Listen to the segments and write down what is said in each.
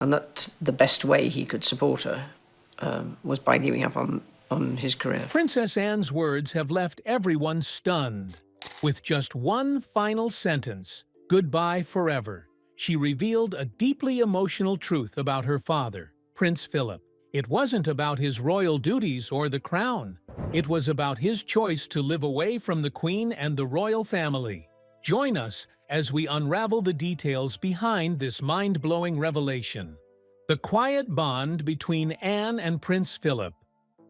and that the best way he could support her was by giving up on his career. Princess Anne's words have left everyone stunned. With just one final sentence, "Goodbye forever," she revealed a deeply emotional truth about her father, Prince Philip. It wasn't about his royal duties or the crown. It was about his choice to live away from the Queen and the royal family. Join us as we unravel the details behind this mind-blowing revelation. The quiet bond between Anne and Prince Philip.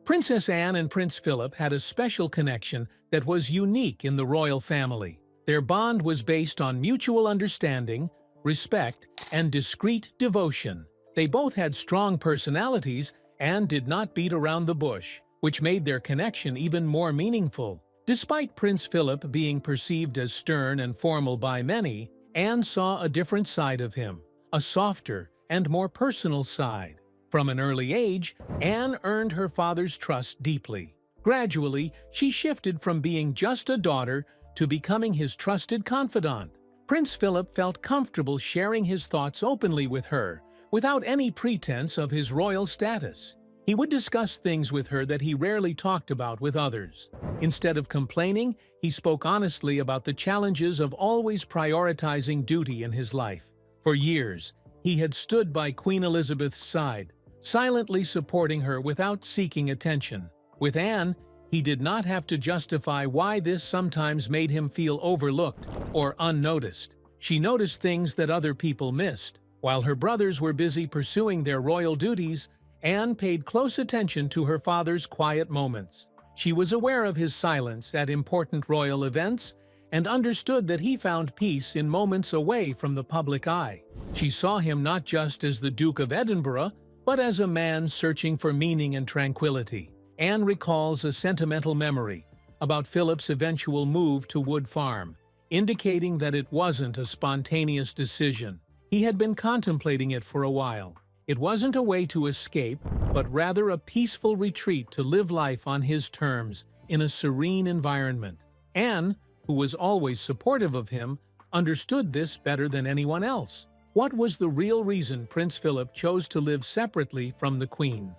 Princess Anne and Prince Philip had a special connection that was unique in the royal family. Their bond was based on mutual understanding, respect, and discreet devotion. They both had strong personalities and did not beat around the bush, which made their connection even more meaningful. Despite Prince Philip being perceived as stern and formal by many, Anne saw a different side of him, a softer and more personal side. From an early age, Anne earned her father's trust deeply. Gradually, she shifted from being just a daughter to becoming his trusted confidant. Prince Philip felt comfortable sharing his thoughts openly with her, without any pretense of his royal status. He would discuss things with her that he rarely talked about with others. Instead of complaining, he spoke honestly about the challenges of always prioritizing duty in his life. For years, he had stood by Queen Elizabeth's side, silently supporting her without seeking attention. With Anne, he did not have to justify why this sometimes made him feel overlooked or unnoticed. She noticed things that other people missed. While her brothers were busy pursuing their royal duties, Anne paid close attention to her father's quiet moments. She was aware of his silence at important royal events and understood that he found peace in moments away from the public eye. She saw him not just as the Duke of Edinburgh, but as a man searching for meaning and tranquility. Anne recalls a sentimental memory about Philip's eventual move to Wood Farm, indicating that it wasn't a spontaneous decision. He had been contemplating it for a while. It wasn't a way to escape, but rather a peaceful retreat to live life on his terms in a serene environment. Anne, who was always supportive of him, understood this better than anyone else. What was the real reason Prince Philip chose to live separately from the Queen?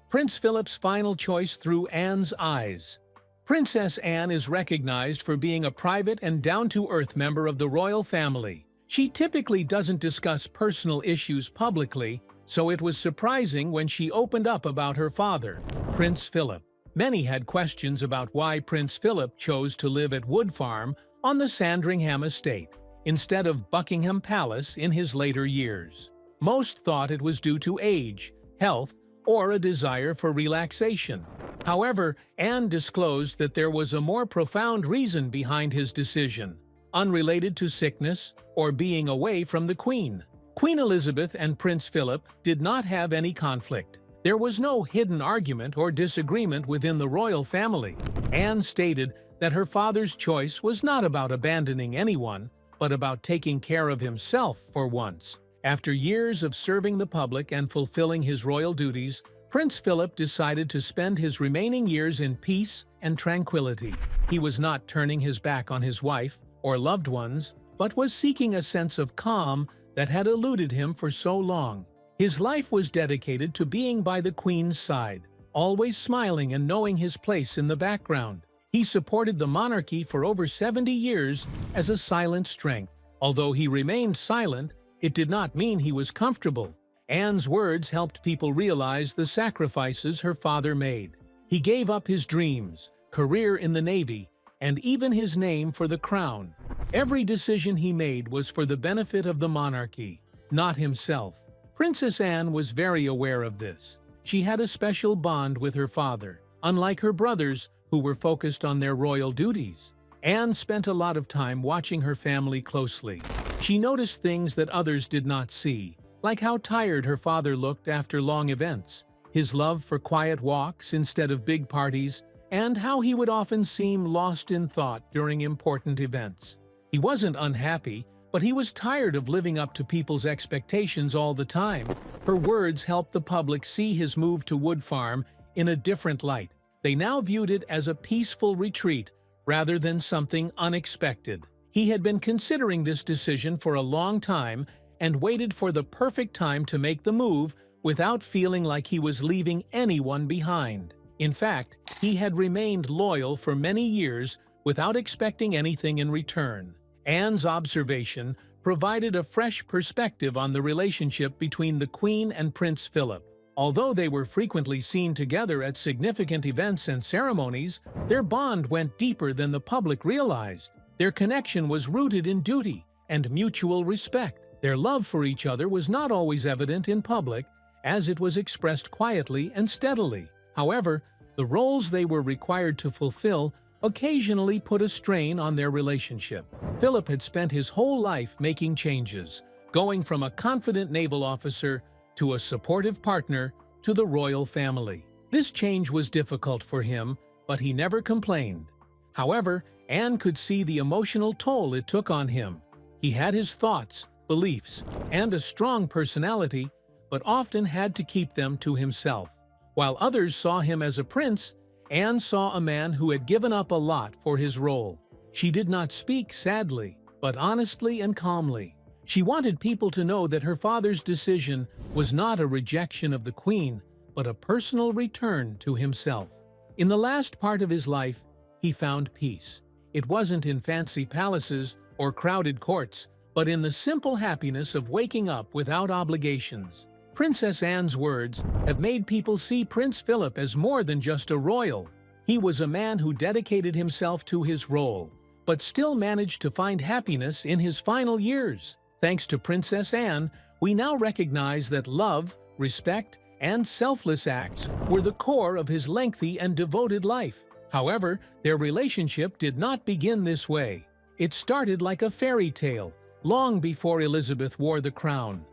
Prince Philip's final choice through Anne's eyes. Princess Anne is recognized for being a private and down-to-earth member of the royal family. She typically doesn't discuss personal issues publicly, so it was surprising when she opened up about her father, Prince Philip. Many had questions about why Prince Philip chose to live at Wood Farm on the Sandringham estate, instead of Buckingham Palace in his later years. Most thought it was due to age, health, or a desire for relaxation. However, Anne disclosed that there was a more profound reason behind his decision, unrelated to sickness or being away from the Queen. Queen Elizabeth and Prince Philip did not have any conflict. There was no hidden argument or disagreement within the royal family. Anne stated that her father's choice was not about abandoning anyone, but about taking care of himself for once. After years of serving the public and fulfilling his royal duties, Prince Philip decided to spend his remaining years in peace and tranquility. He was not turning his back on his wife or loved ones, but was seeking a sense of calm that had eluded him for so long. His life was dedicated to being by the Queen's side, always smiling and knowing his place in the background. He supported the monarchy for over 70 years as a silent strength. Although he remained silent, it did not mean he was comfortable. Anne's words helped people realize the sacrifices her father made. He gave up his dreams, career in the Navy, and even his name for the crown. Every decision he made was for the benefit of the monarchy, not himself. Princess Anne was very aware of this. She had a special bond with her father, unlike her brothers who were focused on their royal duties. Anne spent a lot of time watching her family closely. She noticed things that others did not see, like how tired her father looked after long events, his love for quiet walks instead of big parties, and how he would often seem lost in thought during important events. He wasn't unhappy, but he was tired of living up to people's expectations all the time. Her words helped the public see his move to Wood Farm in a different light. They now viewed it as a peaceful retreat rather than something unexpected. He had been considering this decision for a long time and waited for the perfect time to make the move without feeling like he was leaving anyone behind. In fact, he had remained loyal for many years without expecting anything in return. Anne's observation provided a fresh perspective on the relationship between the Queen and Prince Philip. Although they were frequently seen together at significant events and ceremonies, their bond went deeper than the public realized. Their connection was rooted in duty and mutual respect. Their love for each other was not always evident in public, as it was expressed quietly and steadily. However, the roles they were required to fulfill occasionally put a strain on their relationship. Philip had spent his whole life making changes, going from a confident naval officer to a supportive partner to the royal family. This change was difficult for him, but he never complained. However, Anne could see the emotional toll it took on him. He had his thoughts, beliefs, and a strong personality, but often had to keep them to himself. While others saw him as a prince, Anne saw a man who had given up a lot for his role. She did not speak sadly, but honestly and calmly. She wanted people to know that her father's decision was not a rejection of the Queen, but a personal return to himself. In the last part of his life, he found peace. It wasn't in fancy palaces or crowded courts, but in the simple happiness of waking up without obligations. Princess Anne's words have made people see Prince Philip as more than just a royal. He was a man who dedicated himself to his role, but still managed to find happiness in his final years. Thanks to Princess Anne, we now recognize that love, respect, and selfless acts were the core of his lengthy and devoted life. However, their relationship did not begin this way. It started like a fairy tale, long before Elizabeth wore the crown.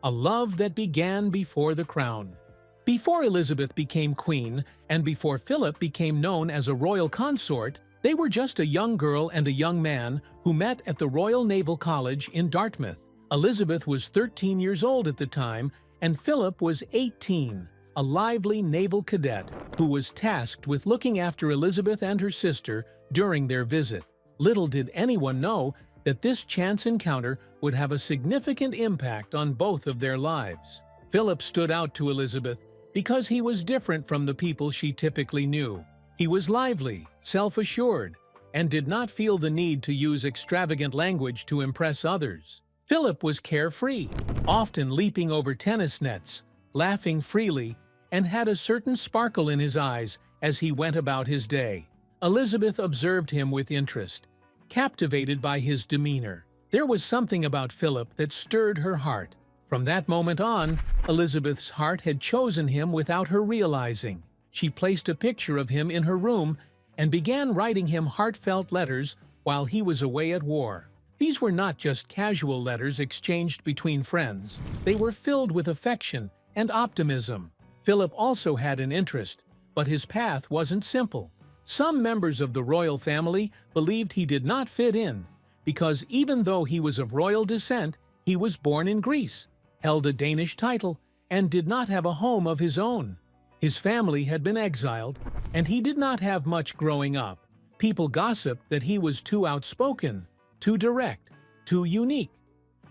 A love that began before the crown. Before Elizabeth became queen, and before Philip became known as a royal consort, they were just a young girl and a young man who met at the Royal Naval College in Dartmouth. Elizabeth was 13 years old at the time, and Philip was 18, a lively naval cadet who was tasked with looking after Elizabeth and her sister during their visit. Little did anyone know that this chance encounter would have a significant impact on both of their lives. Philip stood out to Elizabeth because he was different from the people she typically knew. He was lively, self-assured, and did not feel the need to use extravagant language to impress others. Philip was carefree, often leaping over tennis nets, laughing freely, and had a certain sparkle in his eyes as he went about his day. Elizabeth observed him with interest, captivated by his demeanor. There was something about Philip that stirred her heart. From that moment on, Elizabeth's heart had chosen him without her realizing. She placed a picture of him in her room and began writing him heartfelt letters while he was away at war. These were not just casual letters exchanged between friends. They were filled with affection and optimism. Philip also had an interest, but his path wasn't simple. Some members of the royal family believed he did not fit in, because even though he was of royal descent, he was born in Greece, held a Danish title, and did not have a home of his own. His family had been exiled, and he did not have much growing up. People gossiped that he was too outspoken, too direct, too unique.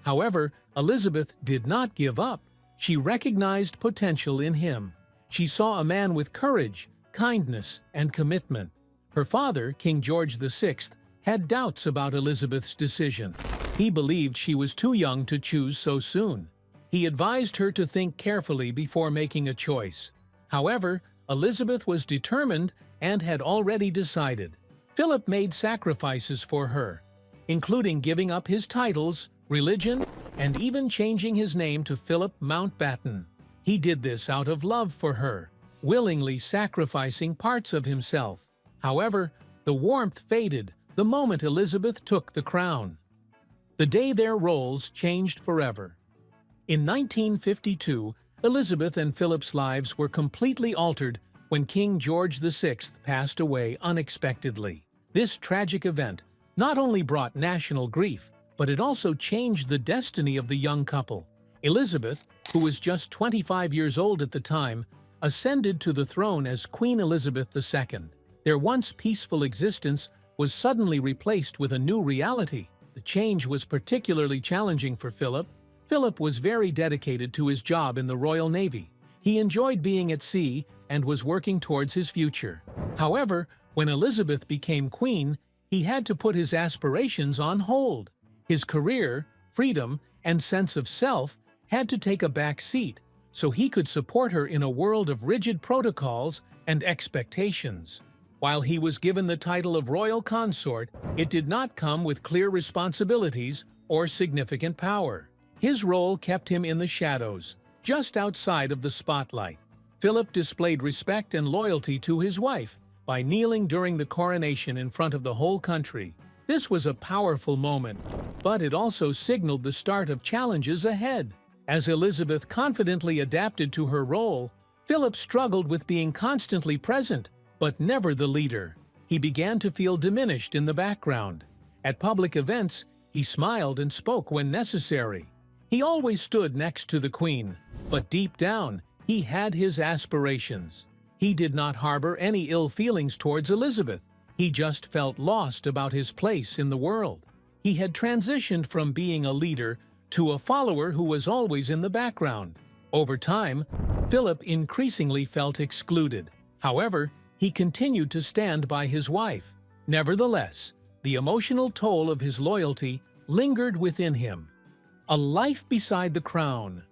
However, Elizabeth did not give up. She recognized potential in him. She saw a man with courage, kindness, and commitment. Her father, King George VI, had doubts about Elizabeth's decision. He believed she was too young to choose so soon. He advised her to think carefully before making a choice. However, Elizabeth was determined and had already decided. Philip made sacrifices for her, including giving up his titles, religion, and even changing his name to Philip Mountbatten. He did this out of love for her, willingly sacrificing parts of himself. However, the warmth faded the moment Elizabeth took the crown. The day their roles changed forever. In 1952, Elizabeth and Philip's lives were completely altered when King George VI passed away unexpectedly. This tragic event not only brought national grief, but it also changed the destiny of the young couple. Elizabeth, who was just 25 years old at the time, ascended to the throne as Queen Elizabeth II. Their once peaceful existence was suddenly replaced with a new reality. The change was particularly challenging for Philip. Philip was very dedicated to his job in the Royal Navy. He enjoyed being at sea and was working towards his future. However, when Elizabeth became queen, he had to put his aspirations on hold. His career, freedom, and sense of self had to take a back seat so he could support her in a world of rigid protocols and expectations. While he was given the title of royal consort, it did not come with clear responsibilities or significant power. His role kept him in the shadows, just outside of the spotlight. Philip displayed respect and loyalty to his wife by kneeling during the coronation in front of the whole country. This was a powerful moment, but it also signaled the start of challenges ahead. As Elizabeth confidently adapted to her role, Philip struggled with being constantly present, but never the leader. He began to feel diminished in the background. At public events, he smiled and spoke when necessary. He always stood next to the Queen, but deep down, he had his aspirations. He did not harbor any ill feelings towards Elizabeth. He just felt lost about his place in the world. He had transitioned from being a leader to a follower who was always in the background. Over time, Philip increasingly felt excluded. However, he continued to stand by his wife. Nevertheless, the emotional toll of his loyalty lingered within him. A life beside the crown.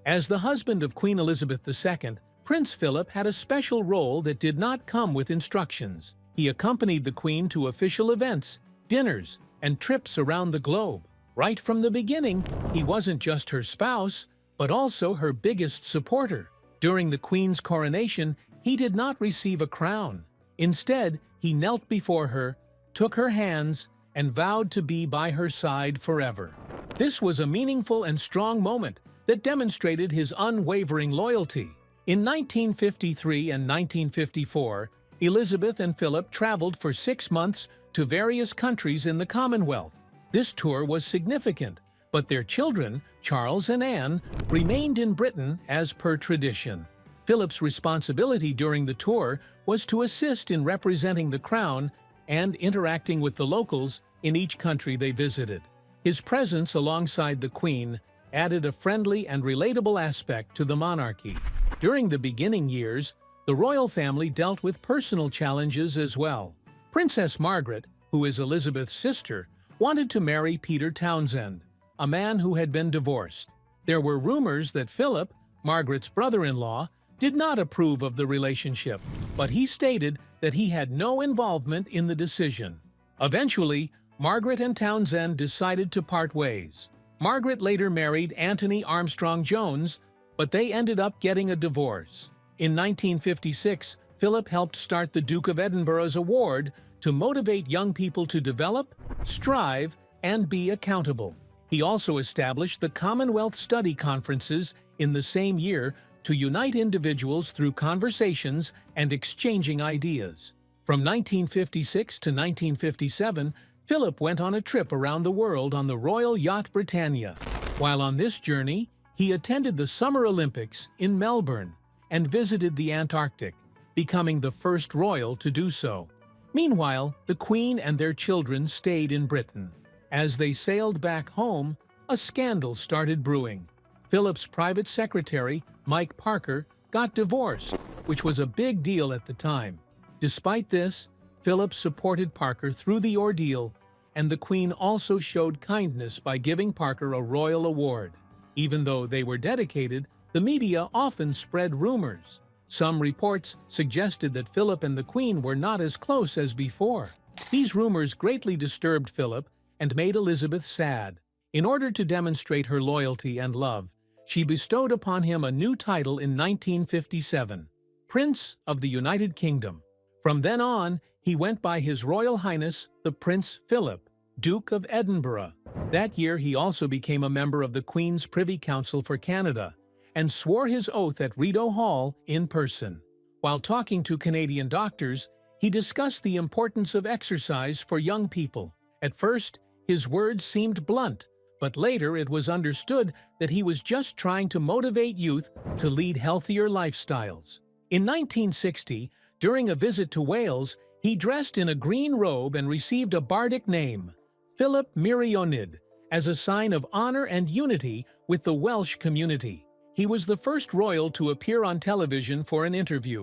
As the husband of Queen Elizabeth II, Prince Philip had a special role that did not come with instructions. He accompanied the Queen to official events, dinners, and trips around the globe. Right from the beginning, he wasn't just her spouse, but also her biggest supporter. During the Queen's coronation, he did not receive a crown. Instead, he knelt before her, took her hands, and vowed to be by her side forever. This was a meaningful and strong moment that demonstrated his unwavering loyalty. In 1953 and 1954, Elizabeth and Philip traveled for 6 months to various countries in the Commonwealth. This tour was significant, but their children, Charles and Anne, remained in Britain as per tradition. Philip's responsibility during the tour was to assist in representing the crown and interacting with the locals in each country they visited. His presence alongside the Queen added a friendly and relatable aspect to the monarchy. During the beginning years, the royal family dealt with personal challenges as well. Princess Margaret, who is Elizabeth's sister, wanted to marry Peter Townsend, a man who had been divorced. There were rumors that Philip, Margaret's brother-in-law, did not approve of the relationship, but he stated that he had no involvement in the decision. Eventually, Margaret and Townsend decided to part ways. Margaret later married Anthony Armstrong Jones, but they ended up getting a divorce. In 1956, Philip helped start the Duke of Edinburgh's award to motivate young people to develop, strive, and be accountable. He also established the Commonwealth Study Conferences in the same year to unite individuals through conversations and exchanging ideas. From 1956 to 1957, Philip went on a trip around the world on the Royal Yacht Britannia. While on this journey, he attended the Summer Olympics in Melbourne and visited the Antarctic, becoming the first royal to do so. Meanwhile, the Queen and their children stayed in Britain. As they sailed back home, a scandal started brewing. Philip's private secretary, Mike Parker, got divorced, which was a big deal at the time. Despite this, Philip supported Parker through the ordeal, and the Queen also showed kindness by giving Parker a royal award. Even though they were dedicated, the media often spread rumors. Some reports suggested that Philip and the Queen were not as close as before. These rumors greatly disturbed Philip and made Elizabeth sad. In order to demonstrate her loyalty and love, she bestowed upon him a new title in 1957, Prince of the United Kingdom. From then on, he went by His Royal Highness the Prince Philip, Duke of Edinburgh. That year he also became a member of the Queen's Privy Council for Canada and swore his oath at Rideau Hall in person. While talking to Canadian doctors, he discussed the importance of exercise for young people. At first, his words seemed blunt, but later it was understood that he was just trying to motivate youth to lead healthier lifestyles. In 1960, during a visit to Wales, he dressed in a green robe and received a bardic name, Philip Meirionid, as a sign of honor and unity with the Welsh community. He was the first royal to appear on television for an interview.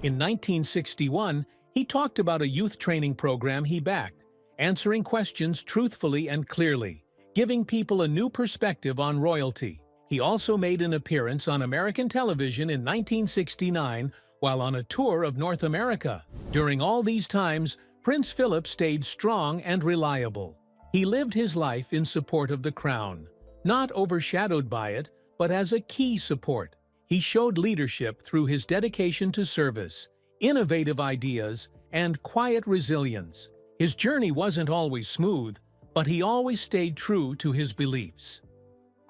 In 1961, he talked about a youth training program he backed, answering questions truthfully and clearly, giving people a new perspective on royalty. He also made an appearance on American television in 1969 while on a tour of North America. During all these times, Prince Philip stayed strong and reliable. He lived his life in support of the crown, not overshadowed by it, but as a key support. He showed leadership through his dedication to service, innovative ideas, and quiet resilience. His journey wasn't always smooth, but he always stayed true to his beliefs.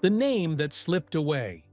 The name that slipped away.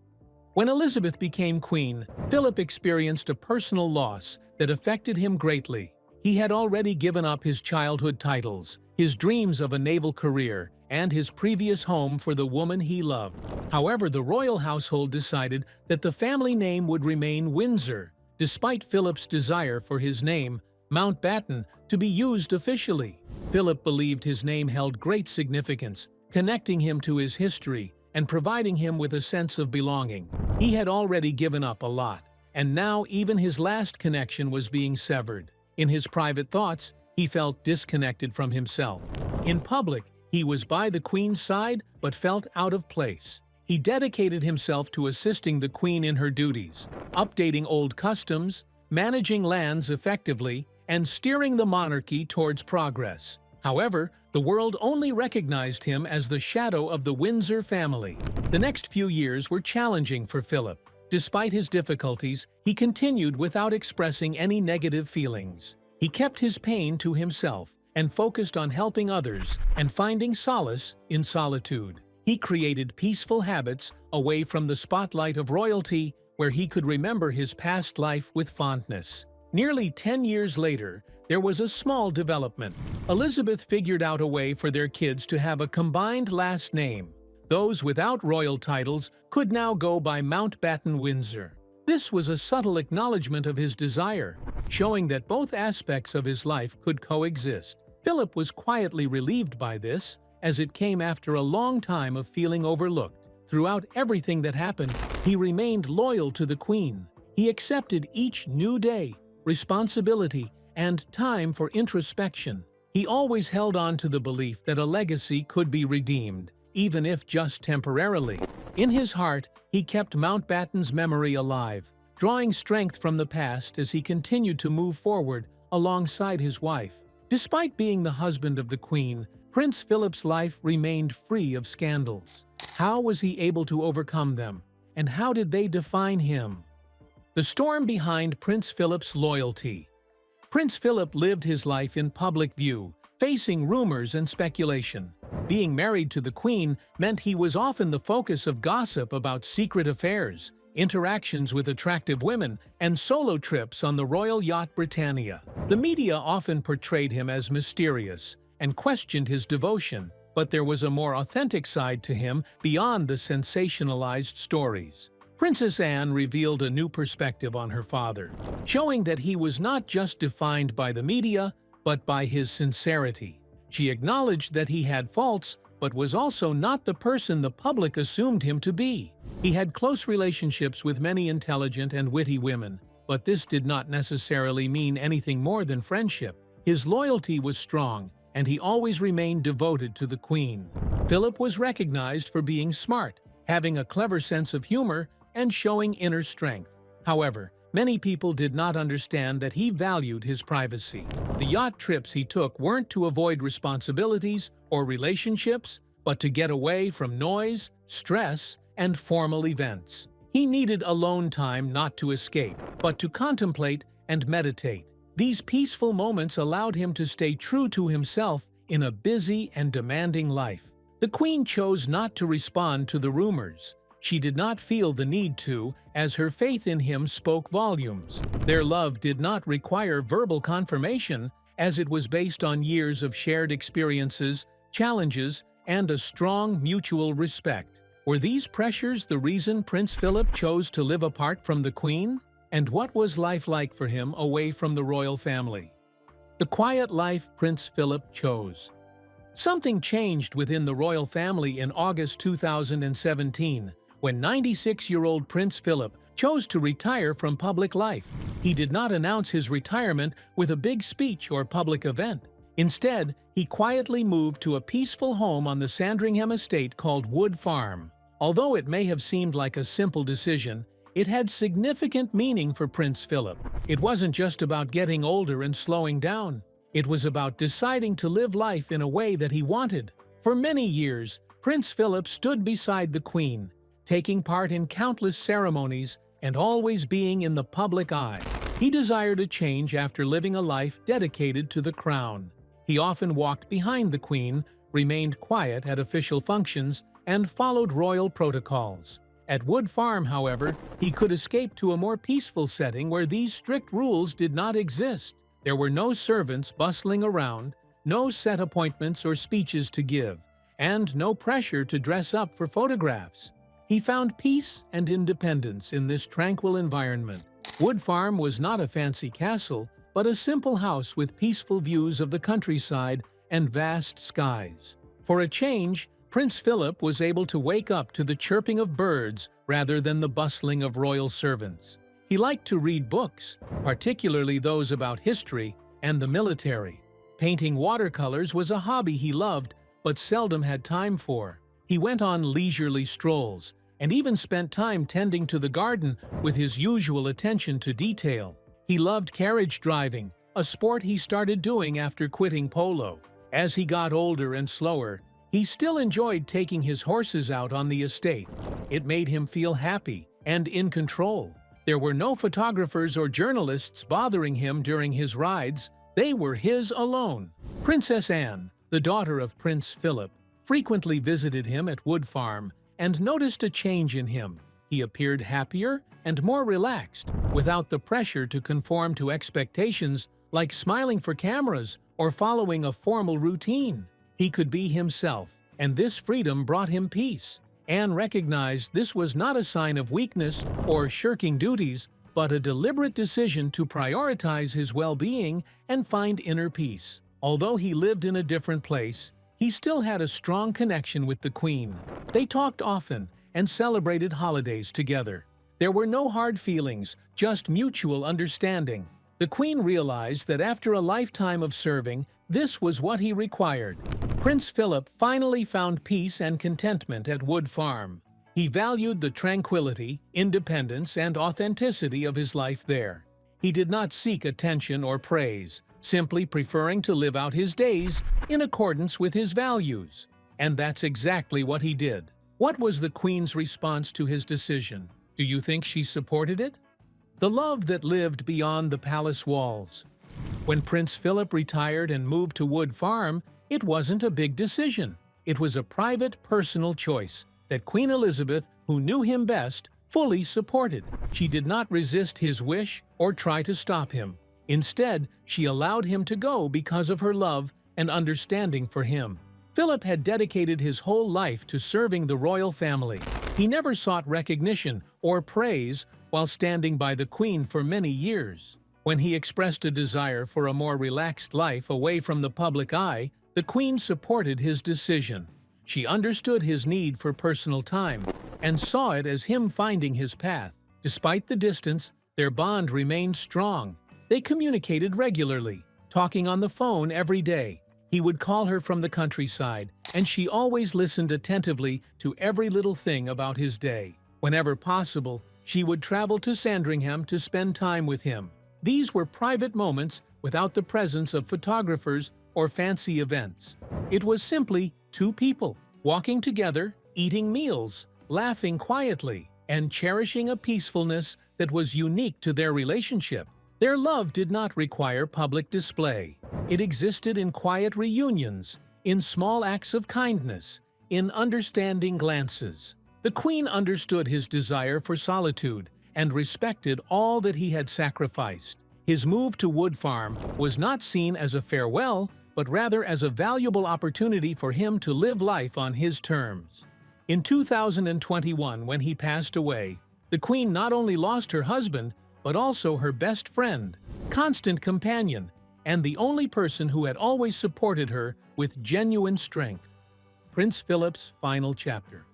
When Elizabeth became queen, Philip experienced a personal loss that affected him greatly. He had already given up his childhood titles, his dreams of a naval career, and his previous home for the woman he loved. However, the royal household decided that the family name would remain Windsor, despite Philip's desire for his name, Mountbatten, to be used officially. Philip believed his name held great significance, connecting him to his history and providing him with a sense of belonging. He had already given up a lot, and now even his last connection was being severed. In his private thoughts, he felt disconnected from himself. In public, he was by the Queen's side but felt out of place. He dedicated himself to assisting the Queen in her duties, updating old customs, managing lands effectively, and steering the monarchy towards progress. However, the world only recognized him as the shadow of the Windsor family. The next few years were challenging for Philip. Despite his difficulties, he continued without expressing any negative feelings. He kept his pain to himself and focused on helping others and finding solace in solitude. He created peaceful habits away from the spotlight of royalty where he could remember his past life with fondness. Nearly 10 years later, there was a small development. Elizabeth figured out a way for their kids to have a combined last name. Those without royal titles could now go by Mountbatten Windsor. This was a subtle acknowledgement of his desire, showing that both aspects of his life could coexist. Philip was quietly relieved by this, as it came after a long time of feeling overlooked. Throughout everything that happened, he remained loyal to the Queen. He accepted each new day, responsibility, and time for introspection. He always held on to the belief that a legacy could be redeemed, even if just temporarily. In his heart, he kept Mountbatten's memory alive, drawing strength from the past as he continued to move forward alongside his wife. Despite being the husband of the Queen, Prince Philip's life remained free of scandals. How was he able to overcome them? And how did they define him? The storm behind Prince Philip's loyalty. Prince Philip lived his life in public view, facing rumors and speculation. Being married to the Queen meant he was often the focus of gossip about secret affairs, interactions with attractive women, and solo trips on the royal yacht Britannia. The media often portrayed him as mysterious and questioned his devotion, but there was a more authentic side to him beyond the sensationalized stories. Princess Anne revealed a new perspective on her father, showing that he was not just defined by the media, but by his sincerity. She acknowledged that he had faults, but was also not the person the public assumed him to be. He had close relationships with many intelligent and witty women, but this did not necessarily mean anything more than friendship. His loyalty was strong, and he always remained devoted to the Queen. Philip was recognized for being smart, having a clever sense of humor, and showing inner strength. However, many people did not understand that he valued his privacy. The yacht trips he took weren't to avoid responsibilities or relationships, but to get away from noise, stress, and formal events. He needed alone time not to escape, but to contemplate and meditate. These peaceful moments allowed him to stay true to himself in a busy and demanding life. The Queen chose not to respond to the rumors. She did not feel the need to, as her faith in him spoke volumes. Their love did not require verbal confirmation, as it was based on years of shared experiences, challenges, and a strong mutual respect. Were these pressures the reason Prince Philip chose to live apart from the Queen? And what was life like for him away from the royal family? The quiet life Prince Philip chose. Something changed within the royal family in August 2017, when 96-year-old Prince Philip chose to retire from public life. He did not announce his retirement with a big speech or public event. Instead, he quietly moved to a peaceful home on the Sandringham estate called Wood Farm. Although it may have seemed like a simple decision, it had significant meaning for Prince Philip. It wasn't just about getting older and slowing down. It was about deciding to live life in a way that he wanted. For many years, Prince Philip stood beside the Queen, taking part in countless ceremonies and always being in the public eye. He desired a change after living a life dedicated to the crown. He often walked behind the Queen, remained quiet at official functions, and followed royal protocols. At Wood Farm, however, he could escape to a more peaceful setting where these strict rules did not exist. There were no servants bustling around, no set appointments or speeches to give, and no pressure to dress up for photographs. He found peace and independence in this tranquil environment. Wood Farm was not a fancy castle, but a simple house with peaceful views of the countryside and vast skies. For a change, Prince Philip was able to wake up to the chirping of birds rather than the bustling of royal servants. He liked to read books, particularly those about history and the military. Painting watercolors was a hobby he loved but seldom had time for. He went on leisurely strolls and even spent time tending to the garden with his usual attention to detail. He loved carriage driving, a sport he started doing after quitting polo. As he got older and slower, he still enjoyed taking his horses out on the estate. It made him feel happy and in control. There were no photographers or journalists bothering him during his rides. They were his alone. Princess Anne, the daughter of Prince Philip, frequently visited him at Wood Farm and noticed a change in him. He appeared happier and more relaxed, without the pressure to conform to expectations like smiling for cameras or following a formal routine. He could be himself, and this freedom brought him peace. Anne recognized this was not a sign of weakness or shirking duties, but a deliberate decision to prioritize his well-being and find inner peace. Although he lived in a different place, he still had a strong connection with the Queen. They talked often and celebrated holidays together. There were no hard feelings, just mutual understanding. The Queen realized that after a lifetime of serving, this was what he required. Prince Philip finally found peace and contentment at Wood Farm. He valued the tranquility, independence, and authenticity of his life there. He did not seek attention or praise, simply preferring to live out his days in accordance with his values. And that's exactly what he did. What was the Queen's response to his decision? Do you think she supported it? The love that lived beyond the palace walls. When Prince Philip retired and moved to Wood Farm, it wasn't a big decision. It was a private, personal choice that Queen Elizabeth, who knew him best, fully supported. She did not resist his wish or try to stop him. Instead, she allowed him to go because of her love and understanding for him. Philip had dedicated his whole life to serving the royal family. He never sought recognition or praise while standing by the Queen for many years. When he expressed a desire for a more relaxed life away from the public eye, the Queen supported his decision. She understood his need for personal time and saw it as him finding his path. Despite the distance, their bond remained strong. They communicated regularly, talking on the phone every day. He would call her from the countryside, and she always listened attentively to every little thing about his day. Whenever possible, she would travel to Sandringham to spend time with him. These were private moments without the presence of photographers or fancy events. It was simply two people, walking together, eating meals, laughing quietly, and cherishing a peacefulness that was unique to their relationship. Their love did not require public display. It existed in quiet reunions, in small acts of kindness, in understanding glances. The Queen understood his desire for solitude and respected all that he had sacrificed. His move to Wood Farm was not seen as a farewell, but rather as a valuable opportunity for him to live life on his terms. In 2021, when he passed away, the Queen not only lost her husband, but also her best friend, constant companion, and the only person who had always supported her with genuine strength. Prince Philip's final chapter.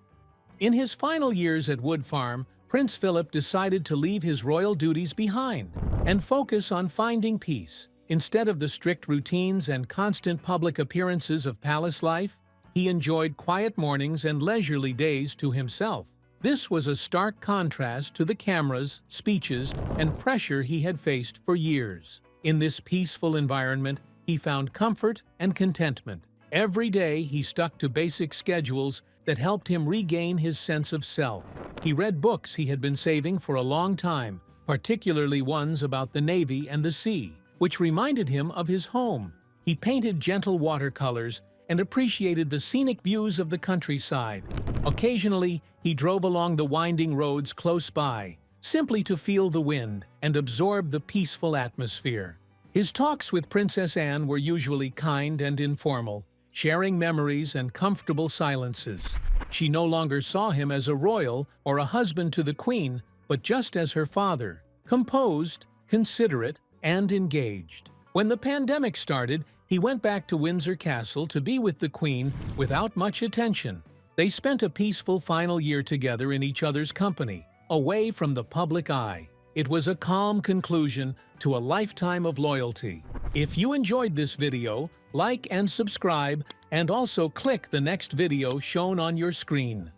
In his final years at Wood Farm, Prince Philip decided to leave his royal duties behind and focus on finding peace. Instead of the strict routines and constant public appearances of palace life, he enjoyed quiet mornings and leisurely days to himself. This was a stark contrast to the cameras, speeches, and pressure he had faced for years. In this peaceful environment, he found comfort and contentment. Every day, he stuck to basic schedules that helped him regain his sense of self. He read books he had been saving for a long time, particularly ones about the Navy and the sea, which reminded him of his home. He painted gentle watercolors and appreciated the scenic views of the countryside. Occasionally, he drove along the winding roads close by, simply to feel the wind and absorb the peaceful atmosphere. His talks with Princess Anne were usually kind and informal, sharing memories and comfortable silences. She no longer saw him as a royal or a husband to the Queen, but just as her father, composed, considerate, and engaged. When the pandemic started, he went back to Windsor Castle to be with the Queen without much attention. They spent a peaceful final year together in each other's company, away from the public eye. It was a calm conclusion to a lifetime of loyalty. If you enjoyed this video, like and subscribe, and also click the next video shown on your screen.